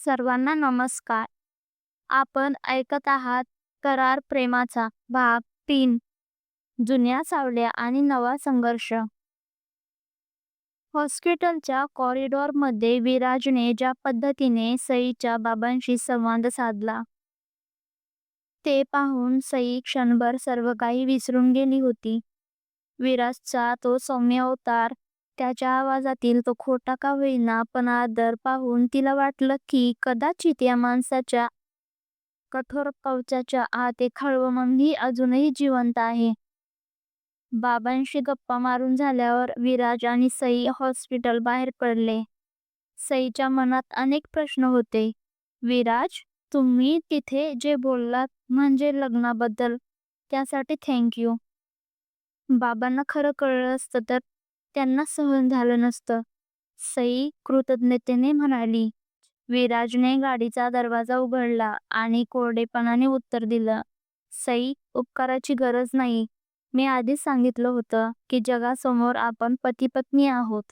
सर्वांना नमस्कार. आपण ऐकत आहात करार प्रेमाचा भाग 3. जुन्या सावल्या आणि नवा संघर्ष. हॉस्पिटलच्या कॉरिडॉरमध्ये विराजने ज्या पद्धतीने सईच्या बाबांशी संवाद साधला, ते पाहून सई क्षणभर सर्व काही विसरून गेली होती. विराजचा तो सौम्य अवतार, त्याच्या आवाजातील तो खोटा का होईना पण आदर पाहून तिला वाटलं की कदाचित या माणसाच्या कठोर कवचाच्या आत एक हळवं मनही अजूनही जिवंत आहे. बाबांशी गप्पा मारून झाल्यावर विराज आणि सई हॉस्पिटल बाहेर पडले. सईच्या मनात अनेक प्रश्न होते. विराज, तुम्ही तिथे जे बोललात म्हणजे लग्नाबद्दल, त्यासाठी थँक यू. बाबांना खरं कळलं असतं तर त्यांना सहन झालं नसतं, सई कृतज्ञतेने म्हणाली. विराजने गाडीचा दरवाजा उघडला आणि कोरडेपणाने उत्तर दिलं, सई, उपकाराची गरज नाही. मी आधीच सांगितलं होतं की जगासमोर आपण पती पत्नी आहोत.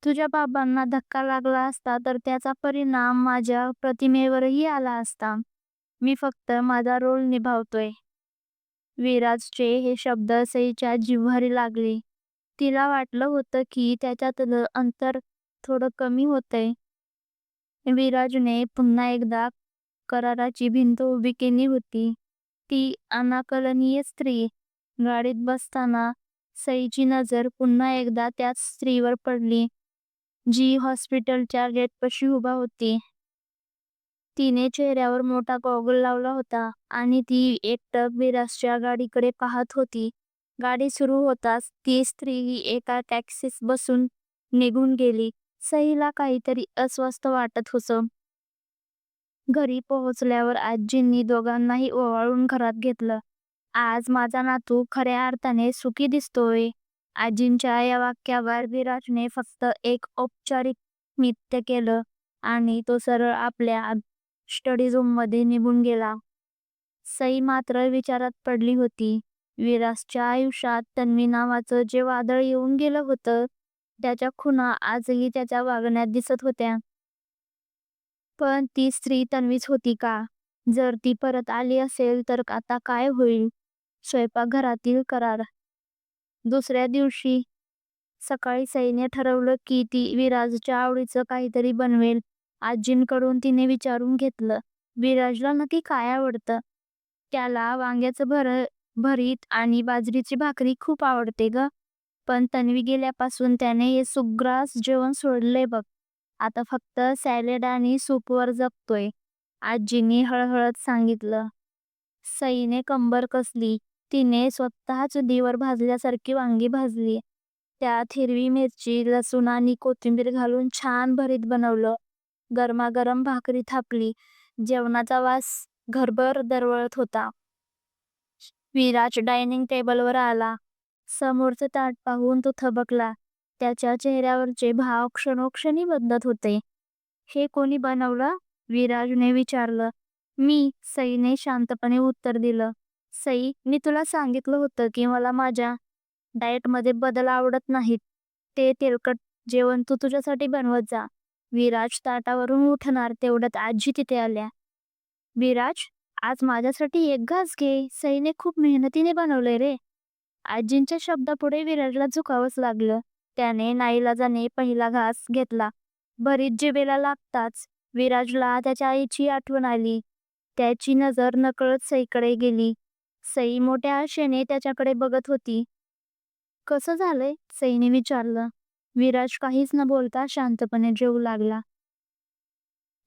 तुझ्या बाबांना धक्का लागला असता तर त्याचा परिणाम माझ्या प्रतिमेवरही आला असता. मी फक्त माझा रोल निभावतोय. विराजचे हे शब्द सईच्या जिव्हारी लागले. तिला वाटलं होतं की त्याच्यातलं अंतर थोडं कमी होतंय. विराजने पुन्हा एकदा कराराची भिंत उभी केली होती. ती अनाकलनीय स्त्री. गाडीत बसताना सईची नजर पुन्हा एकदा त्याच स्त्रीवर पडली, जी हॉस्पिटलच्या गेटपाशी उभा होती. तिने चेहऱ्यावर मोठा गॉगल लावला होता आणि ती एकटक विराजच्या गाडीकडे पाहत होती. गाडी सुरू होताच ती स्त्री एका टॅक्सीत बसून निघून गेली. सईला काहीतरी अस्वस्थ वाटत होतं. घरी पोहोचल्यावर आजींनी दोघांनाही ओवाळून घरात घेतलं. आज माझा नातू खऱ्या अर्थाने सुखी दिसतोय. आजींच्या या वाक्यावर विराजने फक्त एक औपचारिक नृत्य केलं आणि तो सरळ आपल्या स्टडी रूममध्ये निघून गेला. सई मात्र विचारात पडली होती. विराजच्या आयुष्यात तन्वी नावाचं जे वादळ येऊन गेलं होतं, त्याच्या खुणा आजही त्याच्या वागण्यात दिसत होत्या. पण ती स्त्री तन्वीच होती का? जर ती परत आली असेल तर आता काय होईल? स्वयंपाकघरातील करार. दुसऱ्या दिवशी सकाळी सईने ठरवलं की ती विराजच्या आवडीचं काहीतरी बनवेल. आजींकडून तिने विचारून घेतलं, विराजला नक्की काय आवडतं? त्याला वांग्याचं भरीत आणि बाजरीची भाकरी खूप आवडते ग. पण तन्वी गेल्यापासून त्याने हे सुग्रास जेवण सोडलंय बघ. आता फक्त सॅलेड आणि सूपवर जगतोय, आजींनी हळहळत सांगितलं. सईने कंबर कसली. तिने स्वतः चुलीवर भाजल्यासारखी वांगी भाजली. त्यात हिरवी मिरची, लसूण आणि कोथिंबीर घालून छान भरीत बनवलं. गरमागरम भाकरी थापली. जेवणाचा वास घरभर दरवळत होता. विराज डायनिंग टेबलवर आला. समोरचं ताट पाहून तो थबकला. त्याच्या चेहऱ्यावरचे भाव क्षणोक्षणी बदलत होते. हे कोणी बनवलं? विराजने विचारलं. मी, सईने शांतपणे उत्तर दिलं. सई, मी तुला सांगितलं होतं की मला माझ्या डाएटमध्ये बदल आवडत नाहीत. ते तेलकट जेवण तू तुझ्यासाठी बनवत जा. विराज ताटावरून उठणार तेवढ्यात आजी तिथे आल्या. विराज, आज माझ्यासाठी एक घास घे. सईने खूप मेहनतीने बनवलंय रे. आजींच्या शब्दापुढे विराजला झुकावंच लागलं. त्याने नाईलाजाने पहिला घास घेतला. भरीत जिभेला लागताच विराजला त्याच्या आईची आठवण आली. त्याची नजर नकळत सईकडे गेली. सई मोठ्या आशेने त्याच्याकडे बघत होती. कसं झालंय? सईने विचारलं. विराज काहीच न बोलता शांतपणे जेवू लागला.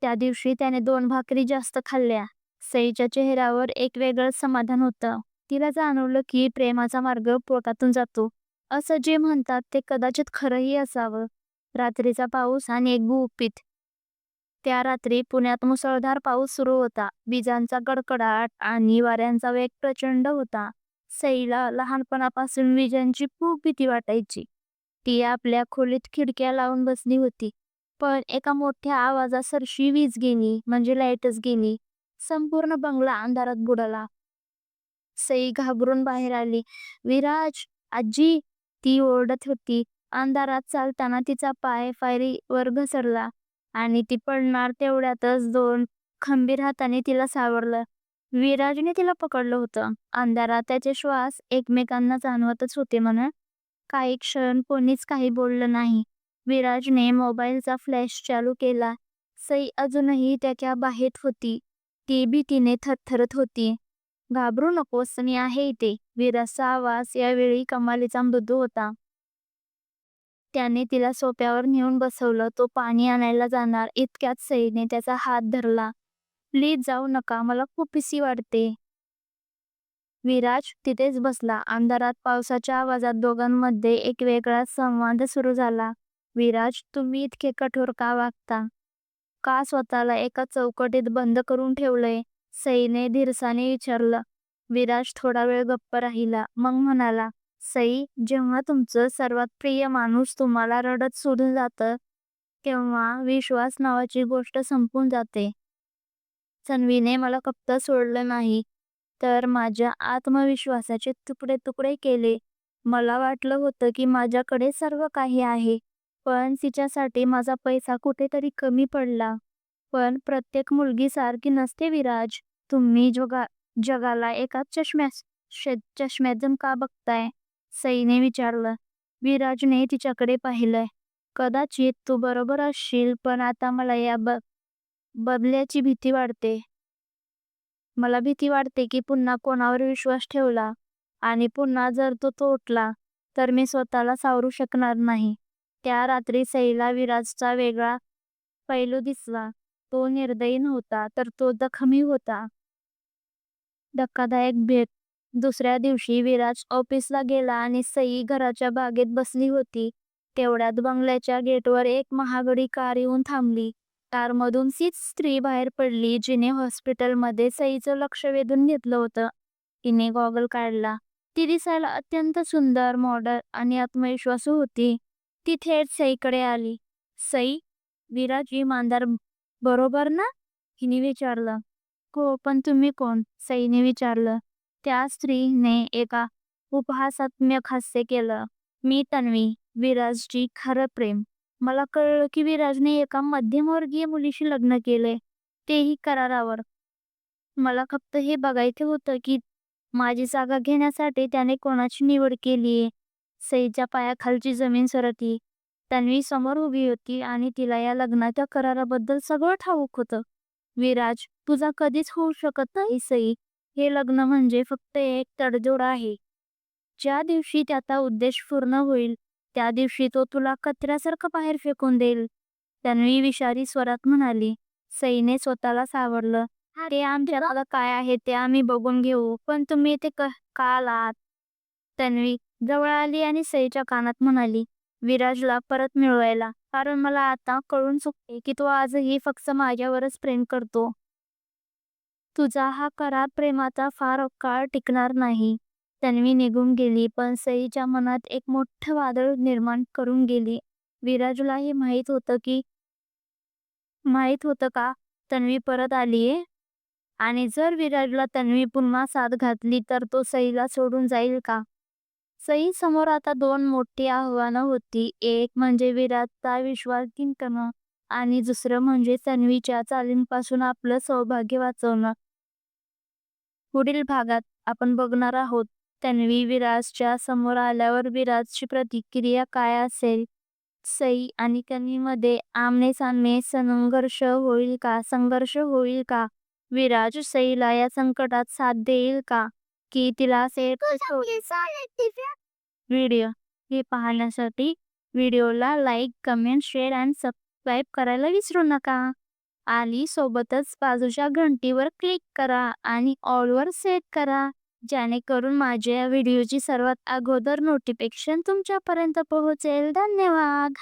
त्या दिवशी त्याने 2 भाकरी जास्त खाल्ल्या. सईच्या चेहऱ्यावर एक वेगळंच समाधान होतं. तिला जाणवलं की प्रेमाचा मार्ग पोटातून जातो. असं जे म्हणतात ते कदाचित खरंही असावं. रात्रीचा पाऊस आणि एक गुपित. त्या रात्री पुण्यात मुसळधार पाऊस सुरू होता. विजांचा कडकडाट आणि वाऱ्यांचा वेग प्रचंड होता. सईला लहानपणापासून विजांची खूप भीती वाटायची. ती आपल्या खोलीत खिडक्या लावून बसली होती. पण एका मोठ्या आवाजासरशी वीज गेली म्हणजे लाईटच गेली. संपूर्ण बंगला अंधारात बुडाला. सई घाबरून बाहेर आली. विराज, आजी, ती ओरडत होती. अंधारात चालताना तिचा पाय पायरीवर घसरला. आणि ती पडणार तेवढ्यातच दोन खंबीर हाताने तिला सावरलं. विराजने तिला पकडलं होतं. अंधारात त्याचे श्वास एकमेकांना जाणवतच होते म्हणा. काही क्षण कोणीच काही बोललं नाही. विराजने मोबाईलचा फ्लॅश चालू केला. सई अजूनही त्याच्या बाहेर होती. ती भीतीने थरथरत होती. घाबरू नकोस, मी आहे इथे. विराजचा आवाज यावेळी कमालीचा मृदू होता. त्याने तिला सोफ्यावर नेऊन बसवलं. तो पाणी आणायला जाणार इतक्यात सईने त्याचा हात धरला. प्लीज जाऊ नका, मला खूप भीती वाटते. विराज तिथेच बसला. अंधारात पावसाच्या आवाजात दोघांमध्ये एक वेगळा संवाद सुरू झाला. विराज, तुम्ही इतके कठोर का वागता? का स्वतःला एका चौकटीत बंद करून ठेवलंय? सईने धीरसाने विचारलं. विराज थोडा वेळ गप्प राहिला. मग म्हणाला, सई, जेव्हा तुमचं सर्वात प्रिय माणूस तुम्हाला रडत सोडून जातं, तेव्हा विश्वास नावाची गोष्ट संपून जाते. तन्वीने मला फक्त सोडलं नाही, तर माझ्या आत्मविश्वासाचे तुकडे तुकडे केले. मला वाटलं होतं की माझ्याकडे सर्व काही आहे, पण तिच्यासाठी माझा पैसा कुठेतरी कमी पडला. पण प्रत्येक मुलगी सारखी नसते विराज. तुम्ही जगाला एकाच चष्म्यातून का बघताय? सईने विचारलं. विराजने तिच्याकडे पाहिलंय. कदाचित तू बरोबर असशील, पण आता मला या बदल्याची भीती वाटते. मला भीती वाटते की पुन्हा कोणावर विश्वास ठेवला आणि पुन्हा जर तो तुटला तर मी स्वतःला सावरू शकणार नाही. त्या रात्री सईला विराजचा वेगळा पैलू दिसला. तो निर्दयी नव्हता, तर तो जखमी होता. धक्कादायक भेट. दुसऱ्या दिवशी विराज ऑफिसला गेला आणि सई घराच्या बागेत बसली होती. तेवढ्यात बंगल्याच्या गेटवर एक महागडी कार येऊन थांबली. कारमधून तीच स्त्री बाहेर पडली जिने हॉस्पिटलमध्ये सईचं लक्ष वेधून घेतलं होतं. तिने गॉगल काढला. ती दिसायला अत्यंत सुंदर, मॉडर्न आणि आत्मविश्वासू होती. ती थेट सईकडे आली. सई, विराज इमानदार बरोबर ना? हिने विचारलं. हो, पण तुम्ही कोण? सईने विचारलं. त्या स्त्रीने एका उपहासात्मक हास्य केलं. मी तन्वी, विराजची खरं प्रेम. मला कळलं की विराजने एका मध्यमवर्गीय मुलीशी लग्न केले, तेही करारावर. मला फक्त हे बघायचं होतं की माझी जागा घेण्यासाठी त्याने कोणाची निवड केलीये. सईच्या पायाखालची जमीन सरकली. तन्वी समोर उभी होती आणि तिला या लग्नाच्या कराराबद्दल सगळं ठाऊक होतं. विराज, तुझा कधीच होऊ शकत नाही सई. हे लग्न म्हणजे फक्त एक तडजोड आहे. ज्या दिवशी त्याचा उद्देश पूर्ण होईल, त्या दिवशी तो तुला कचऱ्यासारखं बाहेर फेकून देईल. तन्वी विषारी स्वरात म्हणाली. सईने स्वतःला सावरलं. ते आमच्याला काय आहे ते आम्ही बघून घेऊ, पण तुम्ही इथे का आलात? तन्वी जवळ आली आणि सईच्या कानात म्हणाली, विराजला परत मिळवायला. कारण मला आता कळून चुकते की तो आजही फक्त माझ्यावरच प्रेम करतो. तुझा हा करार प्रेमाचा फार काळ टिकणार नाही. तन्वी निघून गेली, पण सईच्या मनात एक मोठं वादळ निर्माण करून गेली. विराजलाही माहित होतं का तन्वी परत आलीये? आणि जर विराजला तन्वी पुन्हा साथ घातली तर तो सईला सोडून जाईल का? सई समोर आता दोन मोठी आव्हानं होती. एक म्हणजे विराजचा विश्वास जिंकणं आणि दुसरं म्हणजे तन्वीच्या चालींपासून आपलं सौभाग्य वाचवणं. पुढील भागात आपण बघणार आहोत तन्वी विराजच्या समोर आल्यावर विराजची प्रतिक्रिया काय असेल. सई आणि तन्वीमध्ये आमने-सामने संघर्ष होईल का? विराज सईला या संकटात साथ देईल का? की तिला व्हिडिओ हे पाहण्यासाठी व्हिडिओला लाईक, कमेंट, शेअर आणि सबस्क्राईब करायला विसरू नका. आणि सोबतच बाजूच्या घंटीवर क्लिक करा आणि ऑलवर सेट करा, जेणेकरून माझ्या व्हिडिओची सर्वात अगोदर नोटिफिकेशन तुमच्यापर्यंत पोहोचेल. धन्यवाद.